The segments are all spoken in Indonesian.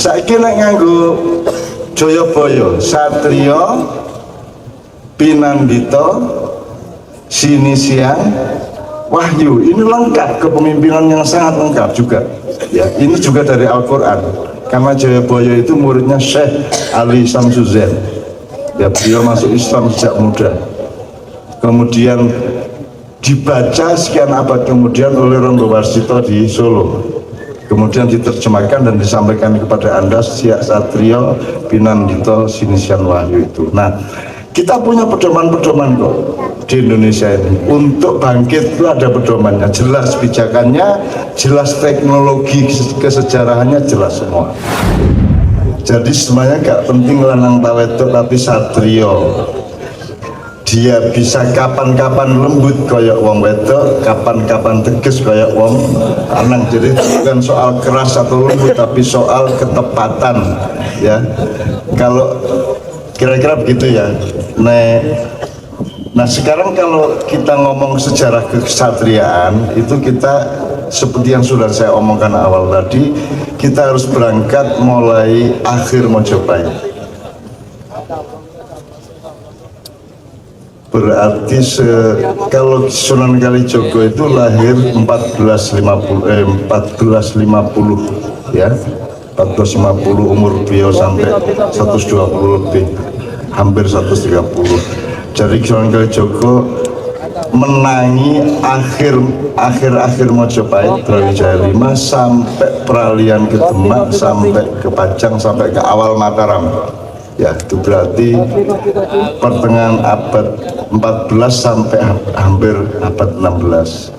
Saiki nek nganggo Jayabaya, Satriya, Pinandita, Sinisian, Wahyu, ini lengkap, kepemimpinan yang sangat lengkap juga. Ya, ini juga dari Al-Quran. Karena Jayabaya itu muridnya Syekh Ali Samsuddin. Ya, beliau masuk Islam sejak muda. Kemudian dibaca sekian abad kemudian oleh Rondo Warsito di Solo. Kemudian diterjemahkan dan disampaikan kepada Anda Satriya, Pinandita, Sinisian, Wahyu itu. Nah, kita punya pedoman-pedoman kok di Indonesia ini. Untuk bangkit itu ada pedomannya, jelas pijakannya, jelas teknologi kesejarahannya, jelas semua. Jadi semuanya gak penting lanang tawedok tapi satriya. Dia bisa kapan-kapan lembut kayak wong wedok, kapan-kapan tegas kayak wong lanang. Jadi bukan soal keras atau lembut, tapi soal ketepatan, ya. Kalau kira-kira begitu ya. Nah sekarang kalau kita ngomong sejarah kesatriaan itu, kita seperti yang sudah saya omongkan awal tadi, kita harus berangkat mulai akhir Mojopahit. Berarti kalau Sunan Kalijogo itu lahir 1450 ya, 1450, umur beliau sampai 120 lebih, hampir 130. Jadi Sunan Kalijogo menangi akhir Mojopahit, Brawijaya 5 sampai peralihan ke Demak, sampai ke Pajang, sampai ke awal Mataram. Ya, itu berarti pertengahan abad 14 sampai hampir abad 16.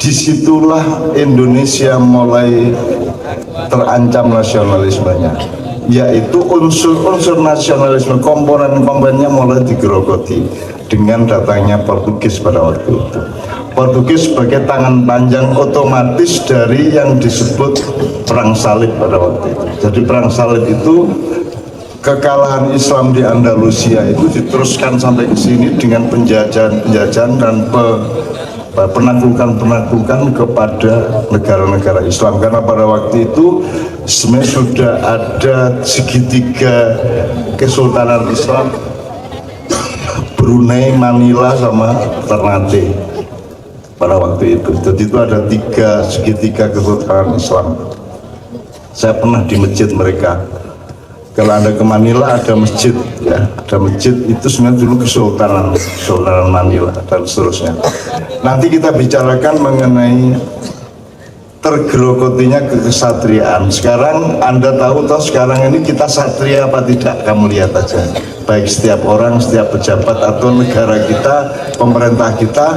Disitulah Indonesia mulai terancam nasionalismenya, yaitu unsur-unsur nasionalisme, komponen-komponennya mulai digerogoti dengan datangnya Portugis pada waktu itu. Portugis sebagai tangan panjang otomatis dari yang disebut Perang Salib pada waktu itu. Jadi Perang Salib itu, kekalahan Islam di Andalusia itu diteruskan sampai ke sini dengan penjajahan dan penaklukan kepada negara-negara Islam. Karena pada waktu itu sebenarnya sudah ada segitiga kesultanan Islam, Brunei, Manila, sama Ternate pada waktu itu. Jadi itu ada segitiga kesultanan Islam. Saya pernah di masjid mereka. Kalau Anda ke Manila ada masjid, ya, ada masjid itu sebenarnya dulu Kesultanan Manila dan seterusnya. Nanti kita bicarakan mengenai tergerogotinya kesatriaan. Sekarang Anda tahu toh sekarang ini kita satria apa tidak? Kamu lihat aja. Baik setiap orang, setiap pejabat atau negara kita, pemerintah kita,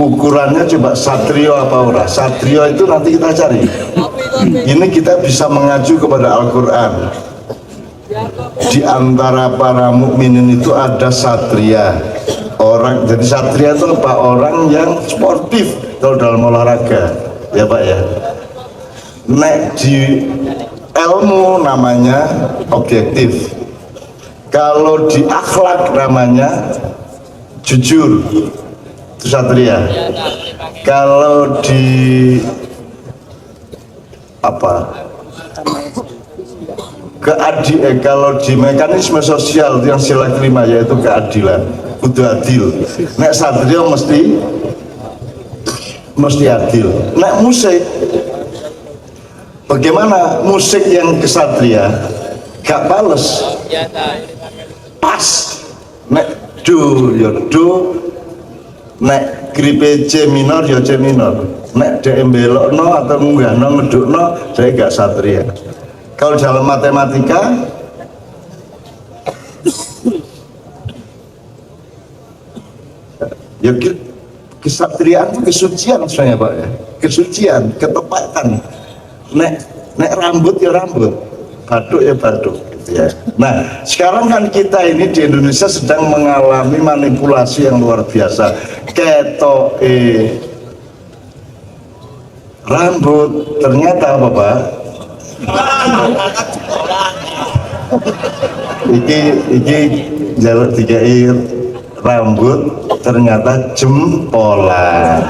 ukurannya coba satrio apa ora? Satrio itu nanti kita cari. Ini kita bisa mengacu kepada Al-Quran. Di antara para mukminin itu ada satria. Jadi satria itu apa? Orang yang sportif kalau dalam olahraga, ya Pak ya. Nek di ilmu namanya objektif. Kalau di akhlak namanya jujur, itu satria. Kalau di kalau di mekanisme sosial yang sila kelima, yaitu keadilan, kudu adil. Nek satria mesti adil. Nek musik, bagaimana musik yang kesatria gak bales, pas. Nek do ya do, nek gripe C minor ya C minor, nek dia belokno atau munggahno ngedukno, saya gak satria. Kalau dalam matematika ya kesatriaan itu kesucian sebenarnya Pak ya, kesucian, ketepatan. Nek rambut ya rambut, batuk ya batuk, gitu ya. Nah sekarang kan kita ini di Indonesia sedang mengalami manipulasi yang luar biasa. Ketoke rambut ternyata apa Pak? Iki jalur dikai rambut ternyata jempolan.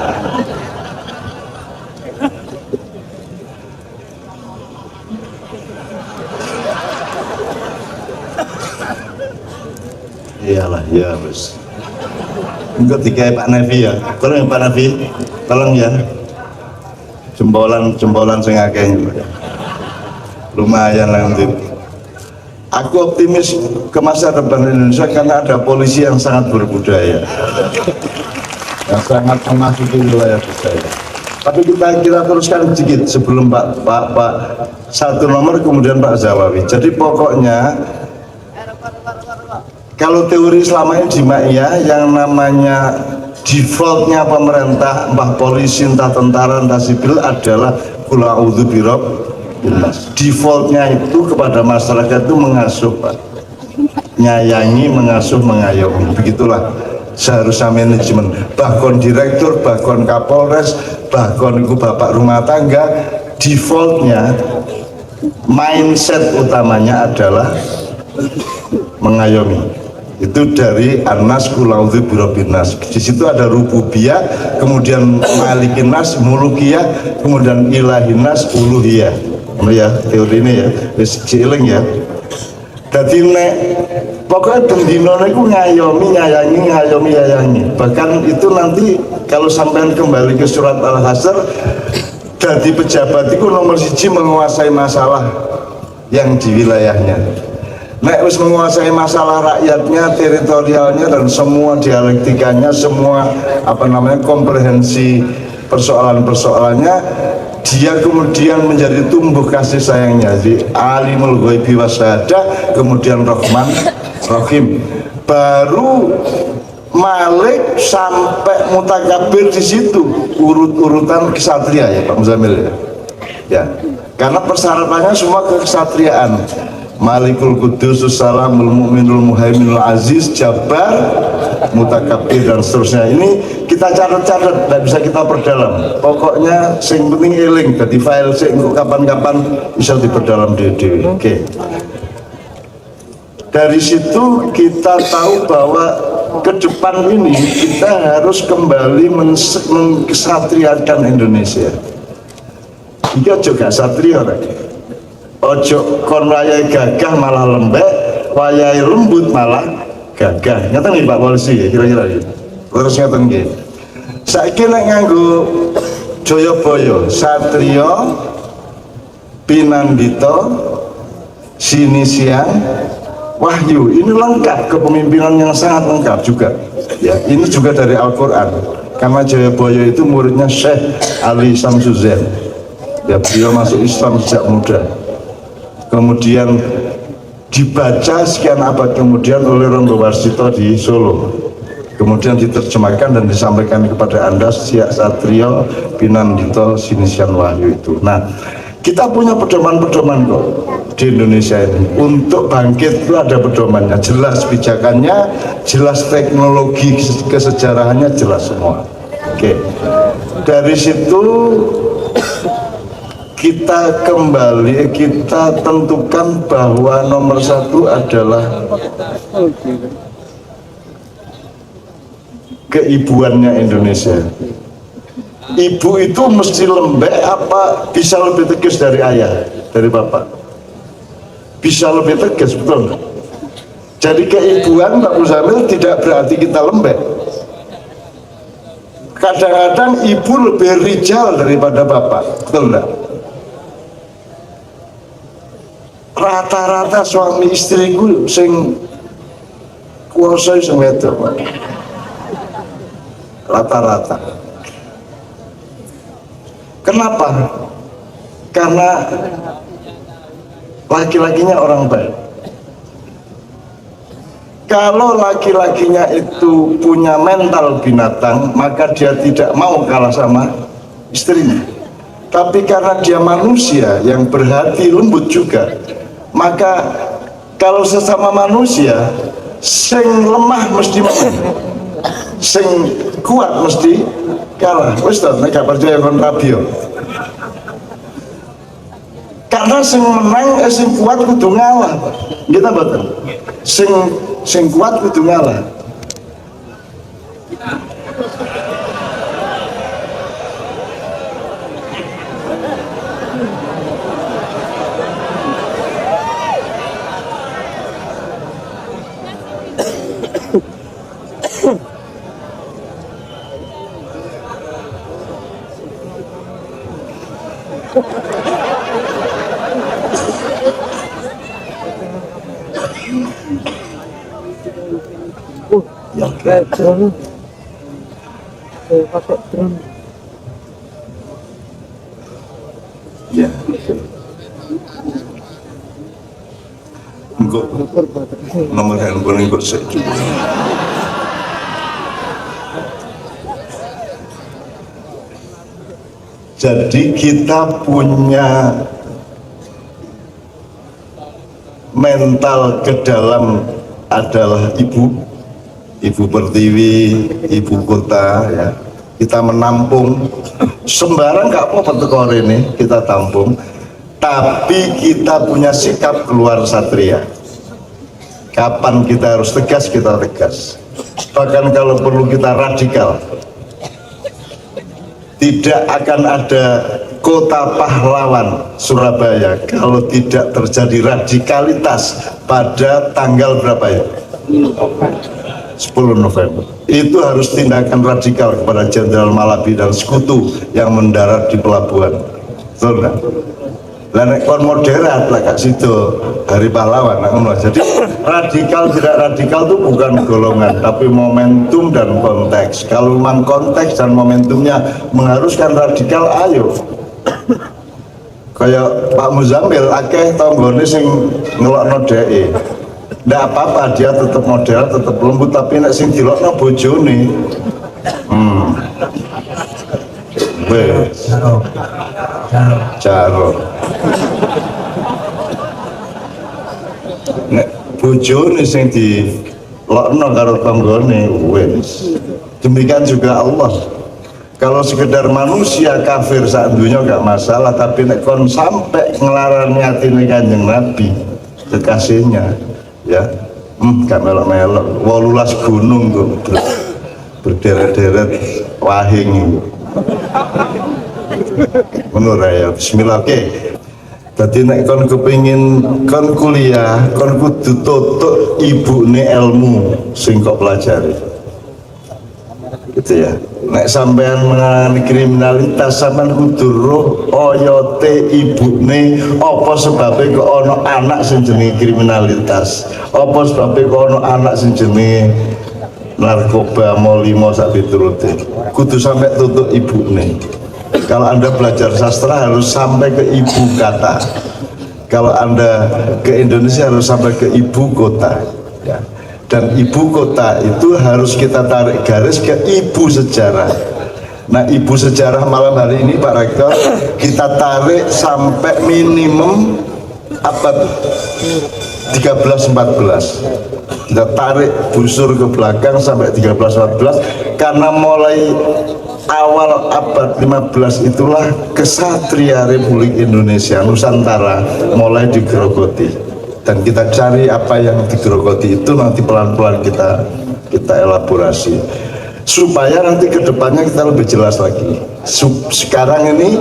Iyalah, ya bos. Enggak tiga Pak Nafi ya. Tolong ya Pak Nafi, tolong ya. Jempolan sing akeh. Lumayan lah nanti. Aku optimis ke masa depan Indonesia karena ada polisi yang sangat berbudaya, yang sangat memasuki wilayah budaya. Tapi kita teruskan sedikit sebelum Pak satu nomor kemudian Pak Zawawi. Jadi pokoknya kalau teori selama ini Jimaiyah yang namanya defaultnya pemerintah, entah polisi, entah tentara, entah sipil adalah qul a'udzu birabbin nas. Defaultnya itu kepada masyarakat itu mengasuh, Pak, nyayangi, mengasuh, mengayomi. Begitulah seharusnya manajemen. Bahkan direktur, bahkan kapolres, bahkan itu bapak rumah tangga, defaultnya mindset utamanya adalah mengayomi. Itu dari An-Nas qul a'udzu birabbin nas. Di situ ada rububiyah, kemudian malikin nas, mulukiyah, kemudian ilahin nas, uluhiyah. Ya, teori ini ya, wis ciling ya. Dadi nek pokoknya bendino niku ngayomi, nyayangi, ngayomi, yayangi. Bahkan itu nanti kalau sampean kembali ke surat Al-Hasyr, dadi pejabat itu nomor siji menguasai masalah yang di wilayahnya. Nek wis menguasai masalah rakyatnya, teritorialnya, dan semua dialektikanya, semua komprehensi persoalan-persoalannya, dia kemudian menjadi tumbuh kasih sayangnya di alimul ghaibi wasyahadah, kemudian Rahman Rahim, baru Malik sampai Mutakabir. Di situ urut-urutan kesatria ya Pak Muzamil ya, karena persyaratannya semua kekesatriaan. Malikul Qudusus Salamul Mu'minul Muhaiminul Aziz Jabbar Mutakabir dan seterusnya. Ini kita catat-catat, tidak bisa kita perdalam. Pokoknya sing penting eling jadi file sing kapan-kapan bisa diperdalam di Oke. Dari situ kita tahu bahwa ke depan ini kita harus kembali mengkesatriakan Indonesia. Ini juga satria lagi. Ojo kon wayai gagah malah lembek, wayai lembut malah gagah. Ngeten nih Pak Polisi ya kira-kira gitu. Terus ngeten nggih. Saiki nek nganggo Jayabaya, Satrio, Pinandita, Sinisian, Wahyu, ini lengkap, kepemimpinan yang sangat lengkap juga. Ya, ini juga dari Al-Qur'an. Karena Jayabaya itu muridnya Syekh Ali Samsuzen. Ya, beliau masuk Islam sejak muda. Kemudian dibaca sekian abad kemudian oleh Rondo Warsito di Solo, kemudian diterjemahkan dan disampaikan kepada Anda Siak Satrio Pinandito Sinisian Wahyu itu. Nah, kita punya pedoman-pedoman kok di Indonesia ini. Untuk bangkit itu ada pedomannya, jelas pijakannya, jelas teknologi kesejarahannya, jelas semua. Oke, dari situ kita kembali, kita tentukan bahwa nomor satu adalah keibuannya Indonesia. Ibu itu mesti lembek apa bisa lebih tegas dari ayah, dari bapak? Bisa lebih tegas, betul. Jadi keibuan Pak Muzamil tidak berarti kita lembek. Kadang-kadang ibu lebih rijal daripada bapak, betul enggak? Rata-rata suami istriku sing kuasa sing wedok, rata-rata. Kenapa? Karena laki-lakinya orang baik. Kalau laki-lakinya itu punya mental binatang, maka dia tidak mau kalah sama istrinya. Tapi karena dia manusia yang berhati lembut juga, maka kalau sesama manusia, sing lemah mesti menang, sing kuat mesti kalah. Wis to, nek gak percaya kon rabio. Karena sing menang, sing kuat kudu ngalah. Kita betul. Sing kuat kudu ngalah. Ya. drone pakai drone Ya. Engkau nomor handphone engkau sih. Jadi kita punya mental ke dalam adalah ibu pertiwi, ibu kota ya. Kita menampung sembarang gak apa-apa tekor ini kita tampung, tapi kita punya sikap keluar satria. Kapan kita harus tegas, kita tegas. Bahkan kalau perlu kita radikal. Tidak akan ada kota pahlawan Surabaya kalau tidak terjadi radikalitas pada tanggal berapa ya? 10 November. Itu harus tindakan radikal kepada Jenderal Malabi dan sekutu yang mendarat di pelabuhan. Betul nggak? Lah kon moderat lah kak situ hari pahlawan. Jadi radikal tidak radikal itu bukan golongan, tapi momentum dan konteks. Kalau memang konteks dan momentumnya mengharuskan radikal, ayo. Kayak Pak Muzammil akeh tanggone sing ngelokno dheke. Nggak apa-apa, dia tetap modern, tetap lembut, tapi nek sing dilokno bojone. Caro. Nek bojone sing dilokno karo tanggone wis. Demikian juga Allah. Kalau sekedar manusia kafir saat dunia nggak masalah, tapi nek kon sampai ngelarani atine Kanjeng Nabi kekasihnya, ya, gak melok-melok. 18 gunung tuh berderet-deret wahing. Menurut ya, Bismillah. Oke. Jadi nek kon kepingin kon kuliah, kon kudu tutuk ibune ilmu sing kok pelajari. Gitu ya. Nek sampean mengalami kriminalitas, sampean kudu roh oyote ibune apa sebabnya kok ono anak sing jenenge kriminalitas, apa sebabnya kok ono anak sing jenenge narkoba molimo sak piturute. Kudu sampai tutuk ibune. Kalau Anda belajar sastra harus sampai ke ibu kata. Kalau Anda ke Indonesia harus sampai ke ibu kota ya. Dan ibu kota itu harus kita tarik garis ke ibu sejarah. Nah, ibu sejarah malam hari ini Pak Rektor kita tarik sampai minimum abad 13-14. Kita tarik busur ke belakang sampai 13-14 karena mulai awal abad 15 itulah kesatria Republik Indonesia Nusantara mulai digerogoti. Dan kita cari apa yang digerogoti itu nanti pelan-pelan kita elaborasi supaya nanti kedepannya kita lebih jelas lagi. Sekarang ini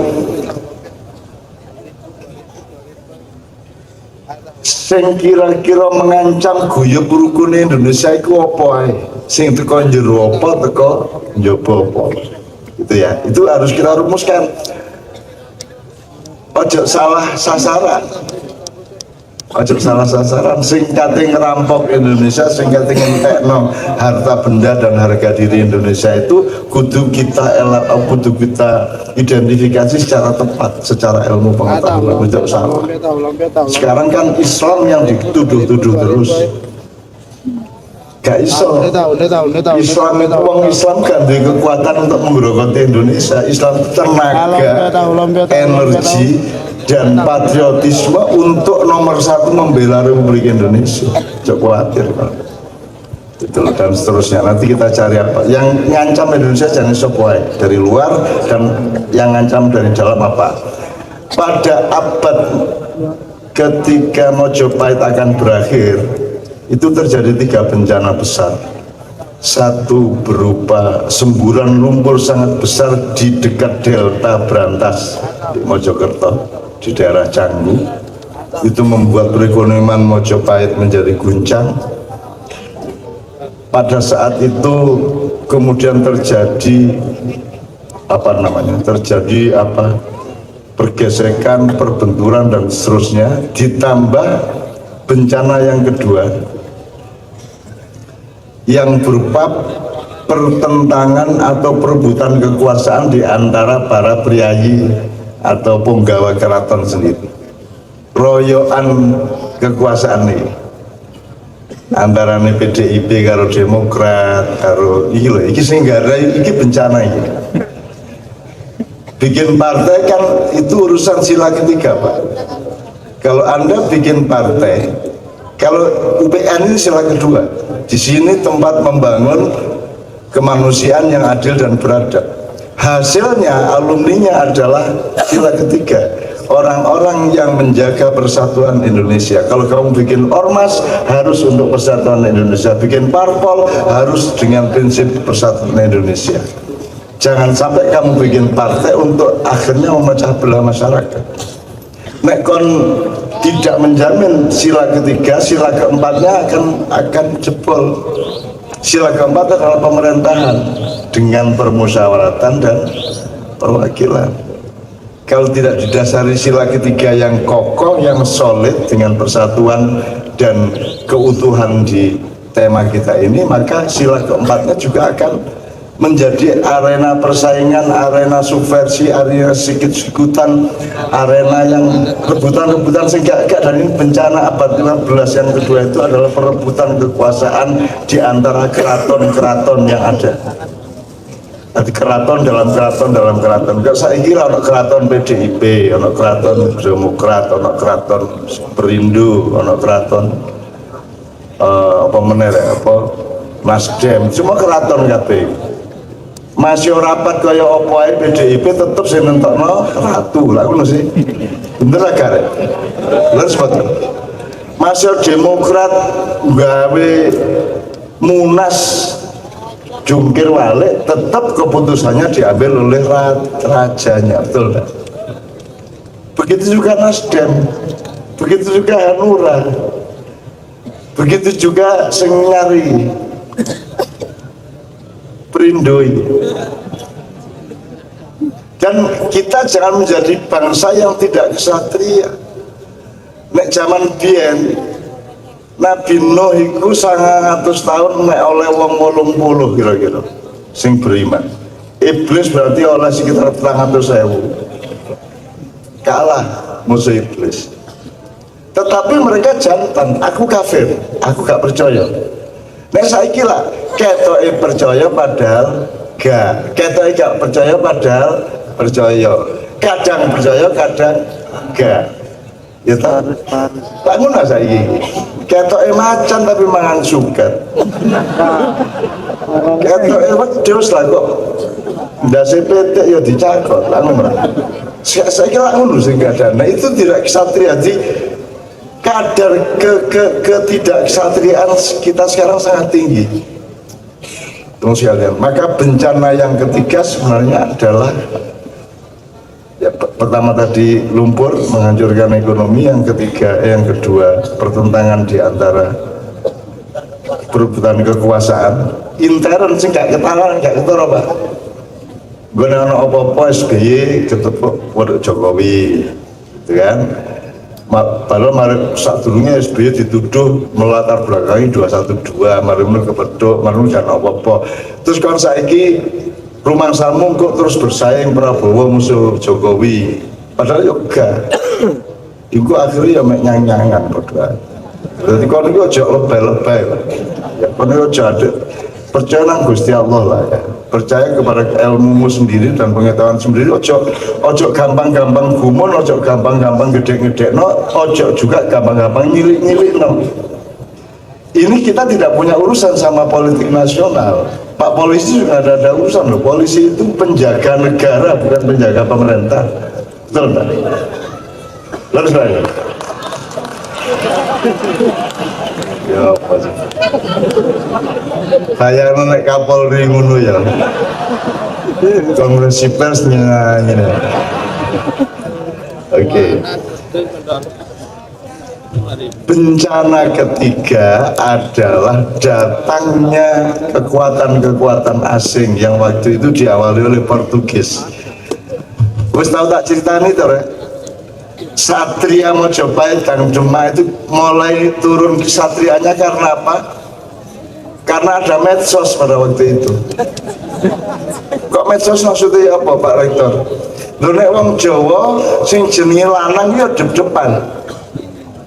sing kira-kira mengancam guyub rukun Indonesia itu apa ae? Sing teko njero apa, teko njaba apa? Gitu ya. Itu harus kita rumuskan. Ojo salah sasaran. Ojo salah sasaran, sing kate ngerampok Indonesia, sing kate ngentekno harta benda dan harga diri Indonesia itu kudu kita identifikasi secara tepat, secara ilmu pengetahuan, tidak salah. Sekarang kan Islam yang dituduh-tuduh terus. Gak iso. Islam itu wong Islam kan ada kekuatan untuk menggerogoti Indonesia. Islam itu tenaga, energi dan patriotisme untuk nomor satu membela Republik Indonesia. Jangan khawatir Pak. Itu dan seterusnya. Nanti kita cari apa yang ngancam Indonesia, jangan sopoai dari luar, dan yang ngancam dari dalam apa. Pada abad ketika Mojopahit akan berakhir, itu terjadi 3 bencana besar. Satu berupa semburan lumpur sangat besar di dekat Delta Brantas di Mojokerto, di daerah Canggu. Itu membuat perekonomian Mojopahit menjadi guncang. Pada saat itu kemudian terjadi pergesekan, perbenturan dan seterusnya, ditambah bencana yang kedua. yang berupa pertentangan atau perebutan kekuasaan di antara para priayi atau punggawa keraton sendiri. Royokan kekuasaan ini antara PDIP karo Demokrat karo iki lho, iki sing garai iki bencana iki. Bikin partai kan itu urusan sila ketiga, Pak. Kalau Anda bikin partai, kalau UPN ini sila kedua. Di sini tempat membangun kemanusiaan yang adil dan beradab. Hasilnya alumninya adalah sila ketiga, orang-orang yang menjaga persatuan Indonesia. Kalau kamu bikin ormas harus untuk persatuan Indonesia, bikin parpol harus dengan prinsip persatuan Indonesia. Jangan sampai kamu bikin partai untuk akhirnya memecah belah masyarakat. Nek kon tidak menjamin sila ketiga, sila keempatnya akan jebol. Sila keempat adalah pemerintahan dengan permusyawaratan dan perwakilan. Kalau tidak didasari sila ketiga yang kokoh, yang solid dengan persatuan dan keutuhan di tema kita ini, maka sila keempatnya juga akan menjadi arena persaingan, arena subversi, arena sikut-sikutan, arena yang rebutan-rebutan sehingga dan ini bencana abad 15 yang kedua itu adalah perebutan kekuasaan di antara keraton-keraton yang ada. Jadi keraton dalam keraton. Kalau saya kira ada keraton PDIP, ada keraton Demokrat, ada keraton Perindo, ada keraton Nasdem, semua keraton kabeh. Masih rapat kaya opo ae PDIP tetep sing nentokno ratu lah ngono sih. Bener lah karek. Lha sebab Masih Demokrat gawe munas jungkir balik, tetap keputusannya diambil oleh rajanya, betul kan? Begitu juga Nasdem, begitu juga Hanura, begitu juga Senyari, Perindo ini. Dan kita jangan menjadi bangsa yang tidak kesatria. Nek zaman biyen Nabi Nuh iku 900 tahun nek oleh wong 80 kira-kira sing beriman. Iblis berarti oleh sekitar 400.000. Kalah musuh iblis. Tetapi mereka jantan, aku kafir, aku gak percaya. Nek saiki lah ketoke percaya padahal gak, ketoke gak percaya padahal percaya. Kadang percaya, kadang gak. Ya tak ngono saiki. Ketoke macan tapi mangan suket. Ketoke wedhus lah kok ndase petik ya dicakot lah ngono. Saiki lak ngono sing ada. Nah itu tidak kesatria. Jadi kadar ketidaksatriaan kita sekarang sangat tinggi. Tunggu sekalian. Maka bencana yang ketiga sebenarnya adalah ya, pertama tadi lumpur menghancurkan ekonomi, yang kedua pertentangan di antara perebutan kekuasaan intern sing gak ketahuan, gak ketara Pak. Gue nana apa-apa SBY ketepuk pada Jokowi, gitu kan? Padahal mari saat dulunya SBY dituduh melatar belakangi 212, mari kepedok, mari jangan apa-apa. Terus kan saiki rumah samu kok terus bersaing Prabowo musuh Jokowi, padahal yoga itu akhirnya ya nyang-nyangan berdoa. Jadi kalau itu aja lebay-lebay ya, kalau itu aja percaya nang Gusti Allah lah ya, percaya kepada ilmumu sendiri dan pengetahuan sendiri. Ojo gampang-gampang gumun, ojo gampang-gampang gede-gede no, ojo juga gampang-gampang nyilik-nyilik no. Ini kita tidak punya urusan sama politik nasional. Pak polisi juga ada urusan loh. Polisi itu penjaga negara, bukan penjaga pemerintah. Betul tak? Lalu saya. Ya apa sih? Kayak naik Kapolri ngono ya. Kongresi persnya ini. Oke. Bencana ketiga adalah datangnya kekuatan-kekuatan asing yang waktu itu diawali oleh Portugis. Wis tahu tak ceritani to, Rek? Satria Mojopahit dan Demak itu mulai turun kesatrianya karena apa? karena ada medsos pada waktu itu. Kok medsos maksudnya apa Pak Rektor? Lho nek wong Jawa sing jenenge lanang ya dep-depan.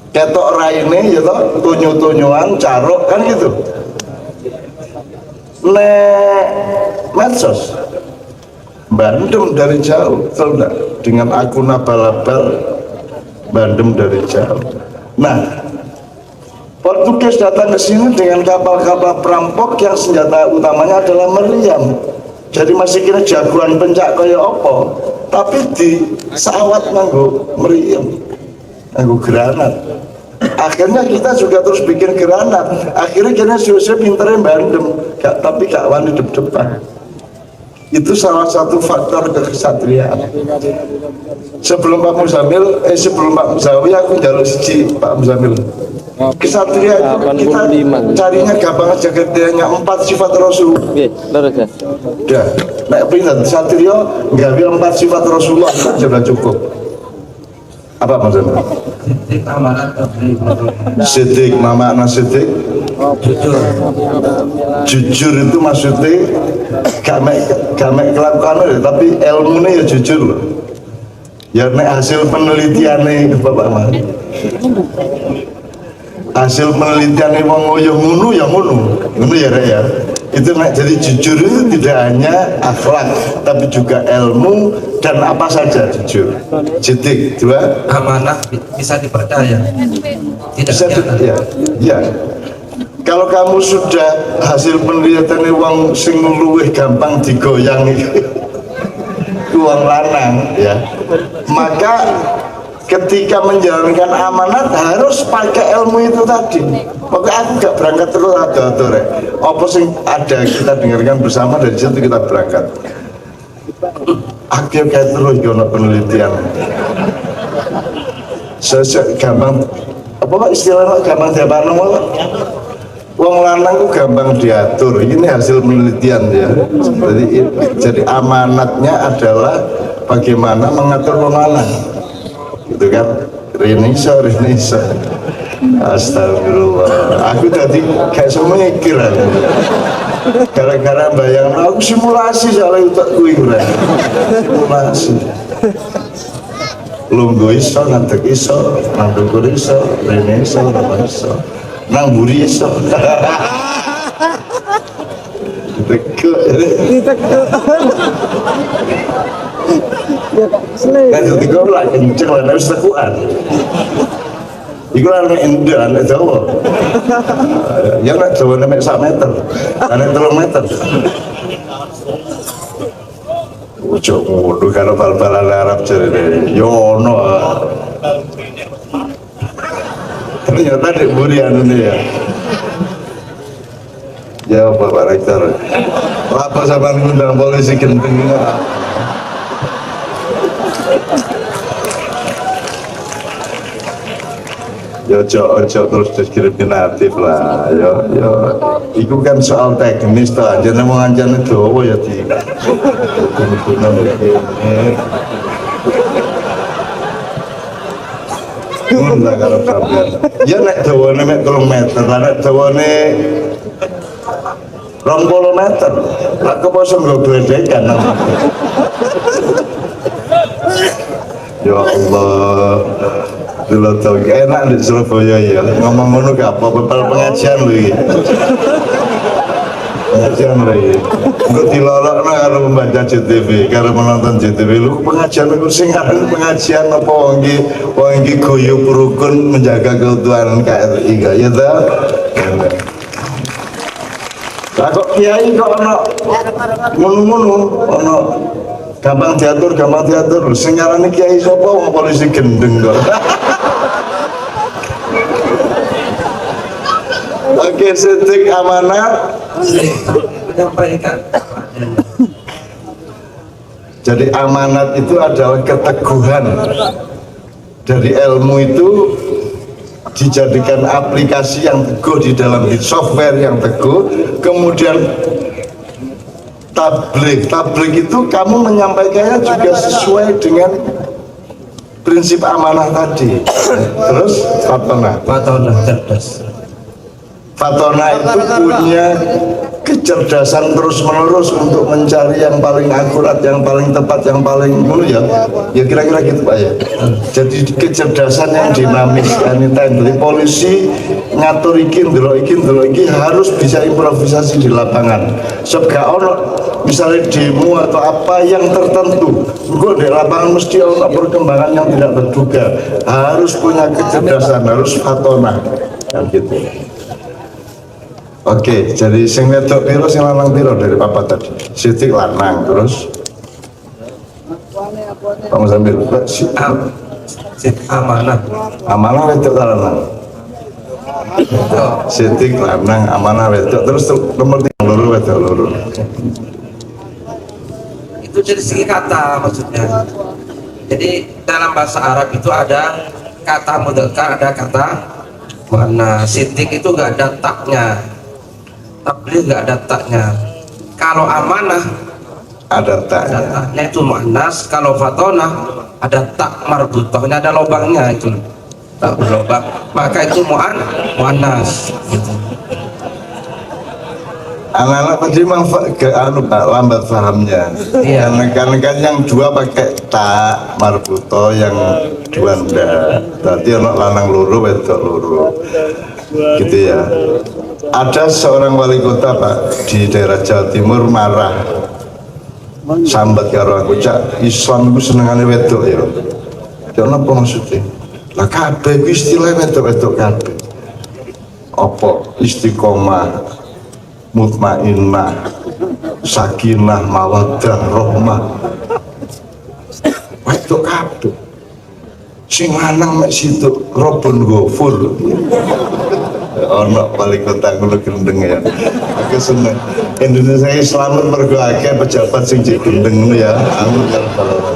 Ketok raine ya toh, tunyu-tunyuan, caruk kan gitu. Nek medsos bandem dari jauh, tahu enggak? Dengan akun abal-abal bandem dari jauh. Nah, Portugis datang ke sini dengan kapal-kapal perampok yang senjata utamanya adalah meriam. Jadi masih kira jagoan pencak kaya apa, tapi di sawat nganggo meriam, nganggo granat. Akhirnya kita juga terus bikin granat. Akhirnya kita susah pinternya bandem, tapi gak wani dep-depan. Itu salah satu faktor kekesatriaan. Sebelum Pak Muzamil, sebelum Pak Muzawi aku jalur siji Pak Muzamil. Kesatria itu kita carinya gampang aja, kriterianya 4 sifat Rasul. Udah, nek pindah satria gawe 4 sifat Rasulullah sudah cukup. Apa maksudnya? Sidik, makna sidik. Jujur itu maksudnya gak mek kelakuan, tapi ilmunya ya jujur loh. Ya nek hasil penelitiannya Bapak Mah. Hasil penelitiannya wong ya ngono ya ngono ya Rek ya. Itu nek jadi jujur itu tidak hanya akhlak tapi juga ilmu dan apa saja jujur. Jidik dua, amanah bisa dipercaya, tidak bisa ya. Kalau kamu sudah hasil penelitian wong sing luwih gampang digoyang uang lanang ya, maka ketika menjalankan amanat harus pakai ilmu itu tadi. Pokoknya aku gak berangkat terus ada Rek. Apa sing ada kita dengarkan bersama, dari situ kita berangkat. Aku kayak terus yono penelitian. Gampang apa istilahnya gampang diapano apa? Wong lanang itu gampang diatur. Ini hasil penelitian ya. Jadi amanatnya adalah bagaimana mengatur wong lanang. Gitu kan, Renisa astagfirullah, aku tadi kayak semua mikir gara-gara bayang aku simulasi soalnya utakku itu simulasi lunggu iso, ngantek iso, nandukur iso, Renisa iso, nangburi iso kan jadi gue lah kenceng lah, harus tekuan itu lah ende, anak Jawa ya anak Jawa namanya 1 meter anak 3 meter ucok mudu kalau bal-balan Arab jadi yono ternyata di burian ini ya Bapak Rektor apa sama ngundang polisi gendeng ya ojo terus diskriminatif lah ya itu kan soal teknis tuh aja mau ngancam itu apa ya tidak enggak kalau sampean ya nek dawane mek 3 meter lah nek dawane 20 meter lak keposo nggo bledekan ya Allah dulu tau enak di Surabaya ya ngomong ngono gak apa-apa pengajian lho iki pengajian lho iki engko dilolokno karo membaca JTV karo menonton JTV lu pengajian itu sing aran pengajian apa wong iki guyub rukun menjaga keutuhan KRI gak ya ta lah kok kiai kok ono ngono-ngono ono gampang diatur sing ngarani kiai sapa wong polisi gendeng kok Oke, sidik amanat menyampaikan. Jadi amanat itu adalah keteguhan dari ilmu itu dijadikan aplikasi yang teguh di dalam software yang teguh. Kemudian tabligh itu kamu menyampaikannya juga sesuai dengan prinsip amanah tadi. Terus fatonah cerdas. Fatona itu punya kecerdasan terus menerus untuk mencari yang paling akurat, yang paling tepat, yang paling ya kira-kira gitu Pak ya. Jadi kecerdasan yang dinamis anytime. Jadi polisi ngatur ikin delok iki harus bisa improvisasi di lapangan. Sebab gak ono misalnya demo atau apa yang tertentu, gue di lapangan mesti ono perkembangan yang tidak terduga. Harus punya kecerdasan, harus fatona kan gitu. Oke, jadi sing wedok piro sing lanang piro dari papa tadi? Siti lanang terus kamu sambil Amanah. amanah wedok lanang. Siti lanang amanah wedok terus nomor 3 loro wedok loro. Itu dari segi kata maksudnya. Jadi dalam bahasa Arab itu ada kata mudzakkar, ada kata muannas. Sitik itu gak ada taknya, tabligh gak ada taknya. Kalau amanah Ada tak? ada taknya itu muannas. Kalau fatonah ada tak marbutohnya, ada lubangnya itu tak berlubang, maka itu muannas gitu. Anak-anak tadi memang lambat pahamnya. Iya. Karena kan yang dua pakai tak marbuto, yang dua ndak. Berarti anak lanang loro wedok loro. Gitu ya. Ada seorang wali kota Pak di daerah Jawa Timur marah. Sambat karo aku, cak Islam itu senengane wedok ya. Ya napa maksudnya? Lah kabeh ku istilah wedok-wedok kabeh. Apa istiqomah, mutmainnah, sakinah, mawaddah, rahmah. Wedok kabeh. Sing lanang mek situ Robun Ghafur. Ono balik kota ngono gendeng ya. Aku seneng. Indonesia ini selamat mergo akeh pejabat sing cek gendeng ya. Amin ya rabbal alamin.